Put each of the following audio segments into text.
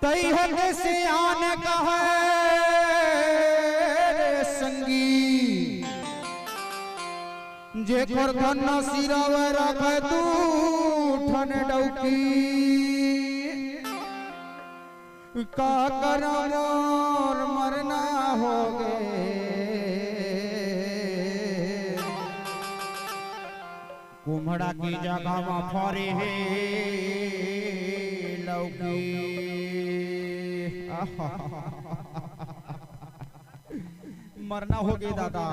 तई है सियान कहे संगी जे कर धन सिरव रख तू ठन डौकी का करम और मरना हो गए कुम्हड़ा की जगह में फरे है लौकी मरना हो गए दादा।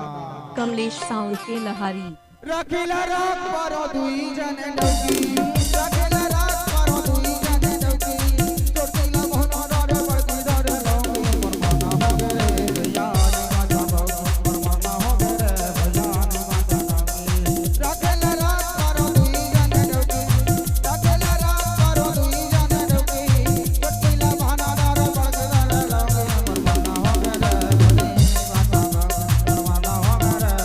कमलेश साउंड के लहारी रखिला रात पर दुई जन डौकी रखिला रात पर दुई जन डौकी तोटिला मोहना रे बड़की दर लौकी मरना हो गए यार गाजा मरना हो गए भजान गाजा रखिला रात पर दुई जन डौकी रखिला रात पर दुई जन डौकी तोटिला मोहना रे बड़की दर लौकी मरना हो गए मरना हो गए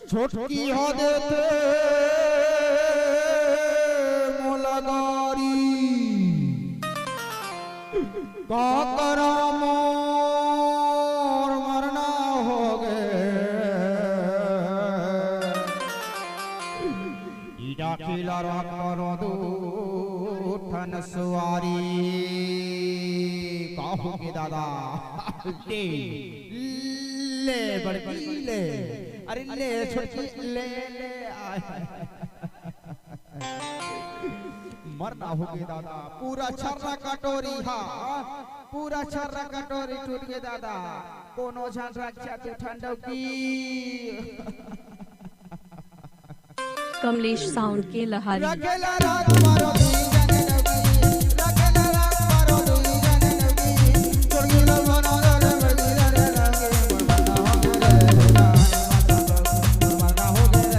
छोटकी हो देते मोलगारी का करम और मरना हो गए ईडा खिला रात करो दो ठन सवारी का होगे दादा ले बड़की ले अरे ले छोटी ले ले मरना हो गया दादा पूरा छर्रा कटोरी हा पूरा छर्रा कटोरी टूट गया दादा कोनो झान रक्षा तू ठंडो की कमलेश साउंड के लहारी रखेला रात मारो दुई जन नबी रखेला रात मारो दुई जन नबी चोरगिला बना रे मदीना रे रंगे मरना हो गए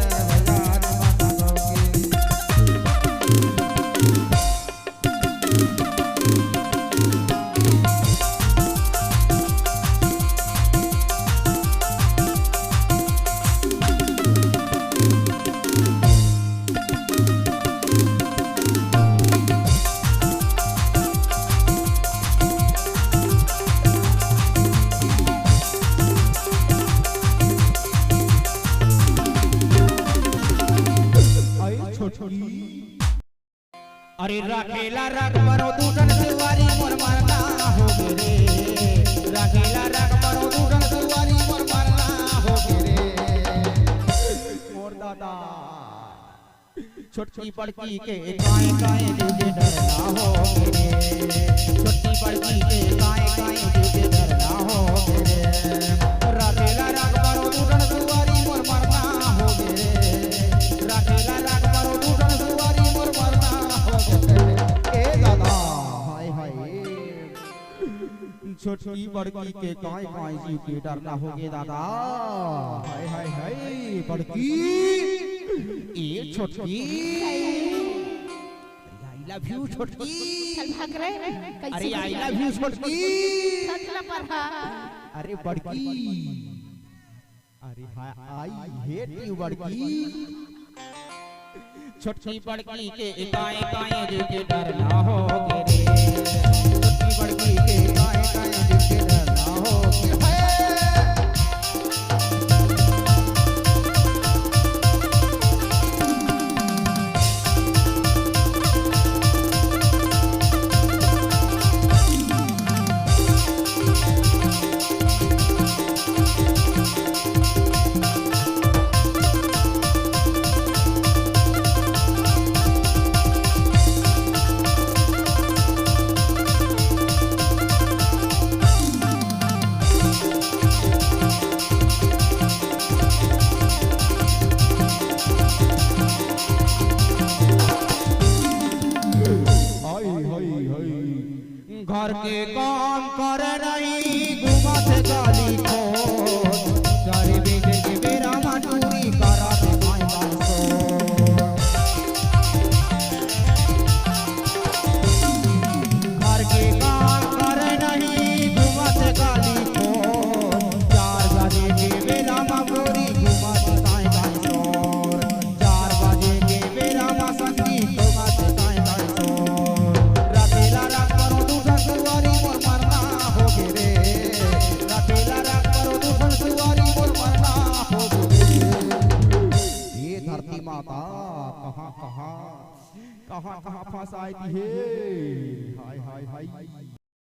अरे राखेला राग बरो दूधन सवारी मोर मरना हो गे राखेला राग बरो दूधन सवारी मोर मरना हो गे मोर दादा छोटी पड़की के काए काए तुझे डरना हो गे छोटी पड़की के काए काए तुझे डरना हो गे राखेला राग बरो दूधन सवारी मोर मरना हो गे राखेला राग बरो दूधन सवारी मोर मरना छोटी बड़की के काय काय जी के डरना हो गे दादा हाय हाय हाय बड़की ए छोटी आई लव यू छोटी चल भाग रे अरे आई लव यू छोटी सचला पर अरे बड़की अरे हाय आई हेट यू बड़की छोटी बड़की के काय काय जी के डरना हो गे रे छोटी बड़की के काय काय जी के डरना हो गे काम कर रही घुमत गाली खोर चारे बेटे के बेरा माटूरी करा दे माई बासो घर के काम कर नहीं घुमत गाली खोर 4 बजे के बेरा माटूरी घुमत गाय गाय सोर 4 बजे के बेरा मा संगी घुमत गाय गाय सोर रातेला रात करो दूसर सुवारी मोर मरना हो गे रे रातेला रात करो दूसर सुवारी मोर मरना हो गे ये धरती माता कहाँ कहाँ फंसाई दी है हाय हाय हाय